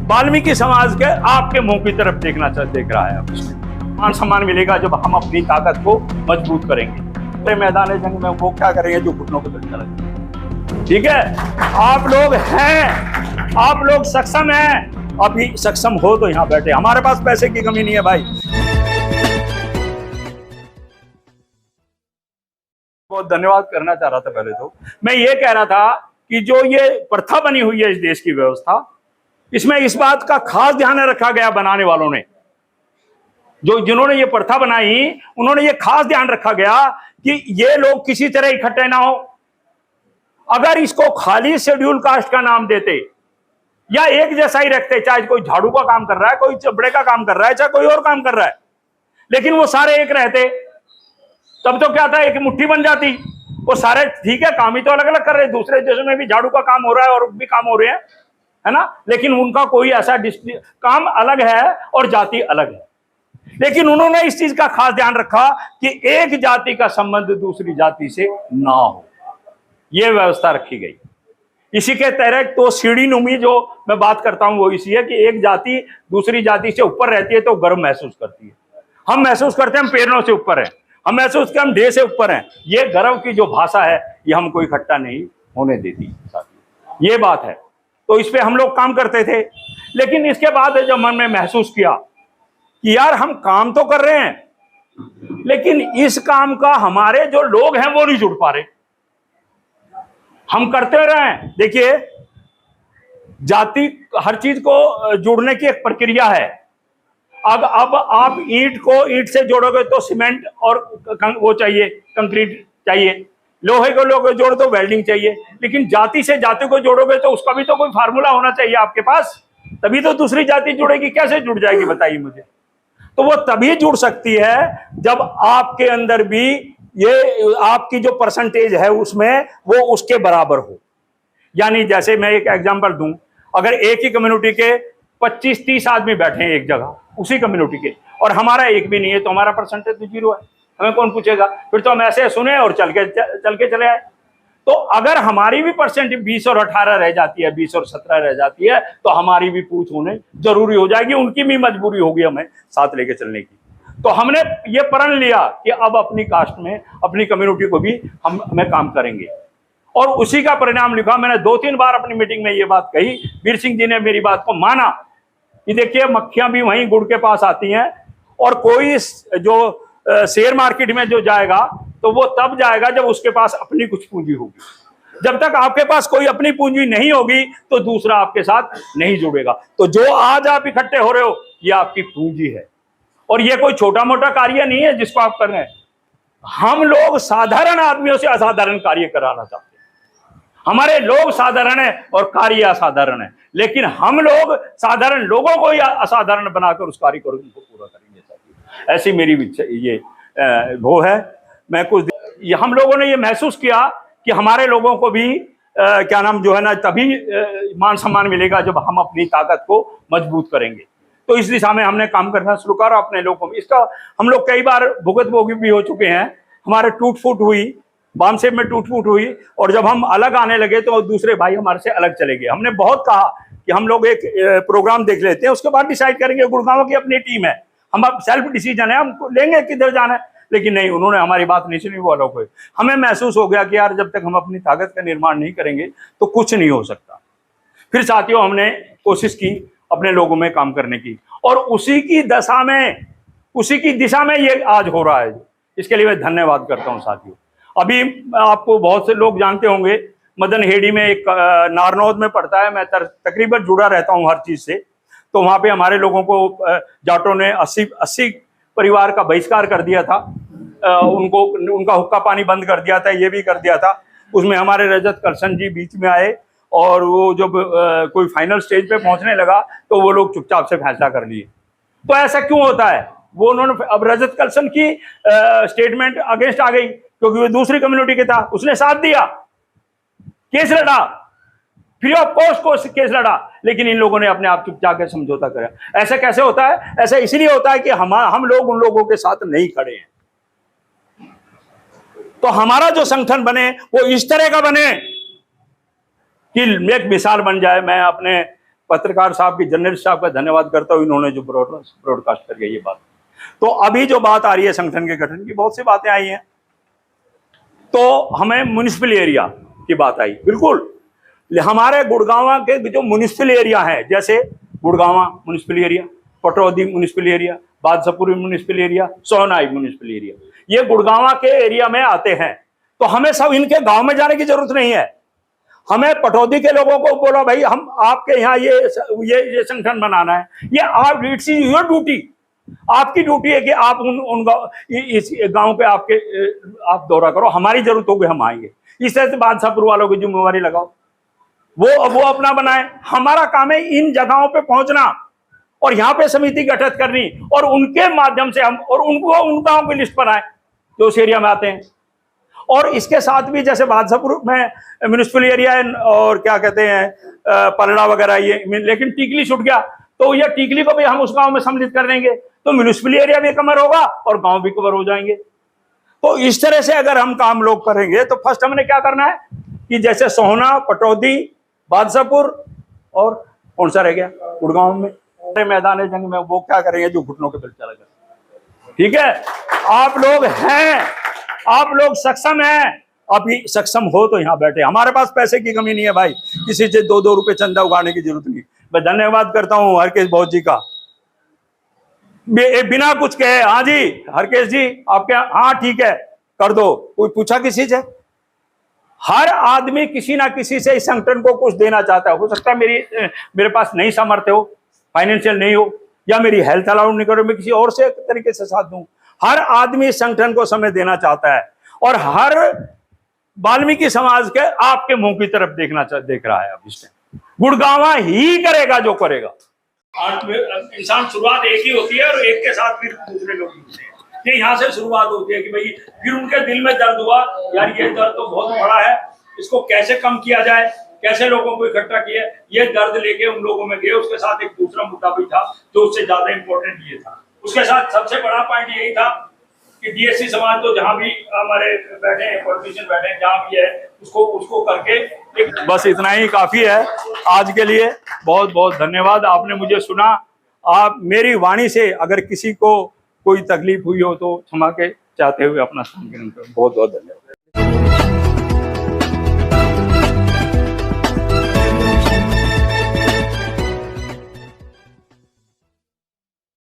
वाल्मीकि समाज के आपके मुंह की तरफ देख रहा है। अब मान सम्मान मिलेगा जब हम अपनी ताकत को मजबूत करेंगे। मैदान जंग में वो क्या करेंगे जो घुटनों को दर्द करेंगे। ठीक है, आप लोग हैं, आप लोग सक्षम हैं, अभी सक्षम हो तो यहां बैठे। हमारे पास पैसे की कमी नहीं है भाई। बहुत धन्यवाद करना चाह रहा था। पहले तो मैं ये कह रहा था कि जो ये प्रथा बनी हुई है इस देश की व्यवस्था, इसमें इस बात का खास ध्यान रखा गया बनाने वालों ने, जिन्होंने ये प्रथा बनाई, उन्होंने ये खास ध्यान रखा गया कि ये लोग किसी तरह इकट्ठे ना हो। अगर इसको खाली शेड्यूल कास्ट का नाम देते या एक जैसा ही रखते, चाहे कोई झाड़ू का काम कर रहा है, कोई चपड़े का काम कर रहा है, चाहे कोई और काम कर रहा है, लेकिन वो सारे एक रहते, तब तो क्या था, एक मुट्ठी बन जाती। वो सारे ठीक है, काम ही तो अलग अलग कर रहे हैं, दूसरे देशों में भी झाड़ू का काम हो रहा है और भी काम हो रहे हैं, है ना, लेकिन उनका कोई ऐसा काम अलग है और जाति अलग है। लेकिन उन्होंने इस चीज का खास ध्यान रखा कि एक जाति का संबंध दूसरी जाति से ना हो, यह व्यवस्था रखी गई। इसी के तहत तो सीढ़ी नुमी जो मैं बात करता हूं वो इसी है कि एक जाति दूसरी जाति से ऊपर रहती है तो गर्व महसूस करती है। हम महसूस करते हैं हम पेड़ों से ऊपर हैं, हम महसूस करते हैं हम देह से ऊपर हैं। ये गर्व की जो भाषा है ये हमको इकट्ठा नहीं होने देती साथी, ये बात है। तो इस पे हम लोग काम करते थे, लेकिन इसके बाद जब मन में महसूस किया कि यार हम काम तो कर रहे हैं, लेकिन इस काम का हमारे जो लोग हैं वो नहीं जुड़ पा रहे। हम करते रहे, देखिए जाति हर चीज को जोड़ने की एक प्रक्रिया है। अब आप ईंट को ईंट से जोड़ोगे तो सीमेंट और वो चाहिए, कंक्रीट चाहिए, लोहे को लोहे जोड़ तो वेल्डिंग चाहिए, लेकिन जाति से जाति को जोड़ोगे तो उसका भी तो कोई फार्मूला होना चाहिए आपके पास, तभी तो दूसरी जाति जुड़ेगी। कैसे जुड़ जाएगी बताइए मुझे। तो वो तभी जुड़ सकती है जब आपके अंदर भी ये आपकी जो परसेंटेज है उसमें वो उसके बराबर हो। यानी जैसे मैं एक एग्जांपल दूं, अगर एक ही कम्युनिटी के 25-30 आदमी बैठे हैं एक जगह उसी कम्युनिटी के, और हमारा एक भी नहीं है, तो हमारा परसेंटेज तो 0 है, हमें कौन पूछेगा? फिर तो हम ऐसे सुने और चल के चले आए। तो अगर हमारी भी परसेंट 20 और 18 रह जाती है, 20 और 17 रह जाती है, तो हमारी भी पूछ होने जरूरी हो जाएगी, उनकी भी मजबूरी होगी हमें साथ लेके चलने की। तो हमने ये प्रण लिया कि अब अपनी कास्ट में, अपनी कम्युनिटी को भी हमें काम करेंगे, और उसी का परिणाम लिखा। मैंने 2-3 बार अपनी मीटिंग में ये बात कही, वीर सिंह जी ने मेरी बात को माना कि देखिए मक्खियां भी वहीं गुड़ के पास आती हैं, और कोई जो शेयर मार्केट में जो जाएगा तो वो तब जाएगा जब उसके पास अपनी कुछ पूंजी होगी। जब तक आपके पास कोई अपनी पूंजी नहीं होगी तो दूसरा आपके साथ नहीं जुड़ेगा। तो जो आज आप इकट्ठे हो रहे हो ये आपकी पूंजी है, और ये कोई छोटा मोटा कार्य नहीं है जिसको आप कर रहे हैं। हम लोग साधारण आदमियों से असाधारण कार्य कराना चाहते हैं। हमारे लोग साधारण है और कार्य असाधारण है, लेकिन हम लोग साधारण लोगों को ही असाधारण बनाकर उस कार्य को पूरा करेंगे। ऐसी मेरी ये वो है। मैं हम लोगों ने ये महसूस किया कि हमारे लोगों को भी क्या नाम जो है ना, तभी मान सम्मान मिलेगा जब हम अपनी ताकत को मजबूत करेंगे। तो इस दिशा में हमने काम करना शुरू करा अपने लोगों को। इसका हम लोग कई बार भुगतभोगी भी हो चुके हैं। हमारे टूट फूट हुई, बामसेब में टूट फूट हुई, और जब हम अलग आने लगे तो दूसरे भाई हमारे से अलग चले गए। हमने बहुत कहा कि हम लोग एक प्रोग्राम देख लेते हैं, उसके बाद डिसाइड करेंगे। गुड़गांव की अपनी टीम है, हम सेल्फ डिसीजन है, हम लेंगे किधर जाना है, लेकिन नहीं, उन्होंने हमारी बात नहीं सुनी, वो अलग हुए। हमें महसूस हो गया कि यार जब तक हम अपनी ताकत का निर्माण नहीं करेंगे तो कुछ नहीं हो सकता। फिर साथियों हमने कोशिश की अपने लोगों में काम करने की, और उसी की दिशा में ये आज हो रहा है। इसके लिए मैं धन्यवाद करता हूं साथियों। अभी आपको बहुत से लोग जानते होंगे, मदन हेड़ी में एक नारनौद में पड़ता है, मैं तकरीबन जुड़ा रहता हूं हर चीज से। तो वहां पे हमारे लोगों को जाटों ने 80 परिवार का बहिष्कार कर दिया था, उनका हुक्का पानी बंद कर दिया था, ये भी कर दिया था। उसमें हमारे रजत करसन जी बीच में आए, और वो जब कोई फाइनल स्टेज पे पहुंचने लगा तो वो लोग चुपचाप से फैसला कर लिए। तो ऐसा क्यों होता है? वो उन्होंने, अब रजत करसन की स्टेटमेंट अगेंस्ट आ गई क्योंकि वो दूसरी कम्युनिटी के था, उसने साथ दिया, केस लड़ा, फ्री ऑफ कॉस्ट केस लड़ा, लेकिन इन लोगों ने अपने आप चुपचाप के समझौता करा। ऐसा कैसे होता है? ऐसा इसलिए होता है कि हम लोग उन लोगों के साथ नहीं खड़े हैं। तो हमारा जो संगठन बने वो इस तरह का बने कि एक मिसाल बन जाए। मैं अपने पत्रकार साहब की, जर्नलिस्ट साहब का धन्यवाद करता हूँ, इन्होंने जो ब्रॉडकास्ट करके ये बात। तो अभी जो बात आ रही है संगठन के गठन की, बहुत सी बातें आई हैं। तो हमें म्युनिसिपल एरिया की बात आई, बिल्कुल हमारे गुड़गांव के जो म्युनिसिपल एरिया है, जैसे Gurgaon municipal area, Pataudi municipal area, Badshahpur municipal area, Sohna municipal area, ये गुड़गांव के एरिया में आते हैं। तो हमें सब इनके गांव में जाने की जरूरत नहीं है। हमें पटौदी के लोगों को बोला भाई हम आपके यहाँ ये संगठन बनाना है, ये आप, इट्स योर ड्यूटी, आपकी ड्यूटी है कि आप उन इस गांव पे आप दौरा करो, हमारी जरूरत होगी हम आएंगे। इस तरह से बादशाहपुर वालों की जिम्मेवारी लगाओ, वो अपना बनाए। हमारा काम है इन जगहों पे पहुंचना और यहाँ पे समिति गठित करनी, और उनके माध्यम से हम और उनको उन गाँव की लिस्ट बनाए जो उस एरिया में आते हैं। और इसके साथ भी जैसे बादशाहपुर में म्युनिसिपल एरिया है और क्या कहते हैं पलड़ा वगैरह ये, लेकिन टीकली छूट गया, तो ये टीकली को भी हम उस गांव में सम्मिलित कर देंगे, तो म्युनिसिपल एरिया भी कवर होगा और गांव भी कवर हो जाएंगे। तो इस तरह से अगर हम काम लोग करेंगे तो फर्स्ट हमने क्या करना है कि जैसे सोहना, पटौदी, बादशाहपुर और कौन सा रह गया गुड़गांव में मैदान जंग में, वो क्या करेंगे जो घुटनों के बल चला गया। ठीक है, आप लोग हैं, आप लोग सक्षम हैं, अभी सक्षम हो तो यहाँ बैठे। हमारे पास पैसे की कमी नहीं है भाई, किसी से 2-2 रुपए चंदा उगाने की जरूरत नहीं। मैं धन्यवाद करता हूँ हरकेश बहुत जी का, बिना कुछ कहे। हाँ जी हरकेश जी आपके, हाँ ठीक है कर दो, कोई पूछा किसी से? हर आदमी किसी ना किसी से इस संगठन को कुछ देना चाहता है। हो सकता है मेरे पास नहीं सामर्थ्य हो, फाइनेंशियल नहीं हो, या मेरी हेल्थ अलाउ नहीं करो, मैं किसी और से तरीके से साथ दूं। हर आदमी इस संगठन को समय देना चाहता है और हर वाल्मीकि समाज के आपके मुंह की तरफ देख रहा है। अब इस टाइम गुड़गांव ही करेगा जो करेगा। इंसान शुरुआत एक ही होती है और एक के साथ फिर दूसरे लोग मिलते हैं। ये यहाँ से शुरुआत होती है कि भाई फिर उनके दिल में दर्द हुआ, यार ये दर्द तो बहुत बड़ा है, इसको कैसे कम किया जाए, कैसे लोगों को इकट्ठा किया। ये दर्द लेके उन लोगों में गए। उसके साथ एक दूसरा मुद्दा भी था जो उससे ज्यादा इंपॉर्टेंट ये था। उसके साथ सबसे बड़ा पॉइंट यही था कि डीएससी समाज तो जहां भी हमारे बैठे हैं, पॉलिटिशियन बैठे हैं, जहां भी है उसको करके बस इतना ही काफी है आज के लिए। बहुत बहुत धन्यवाद, आपने मुझे सुना। आप मेरी वाणी से अगर किसी को कोई तकलीफ हुई हो तो क्षमा के चाहते हुए अपना स्थान ग्रहण करें। बहुत बहुत धन्यवाद।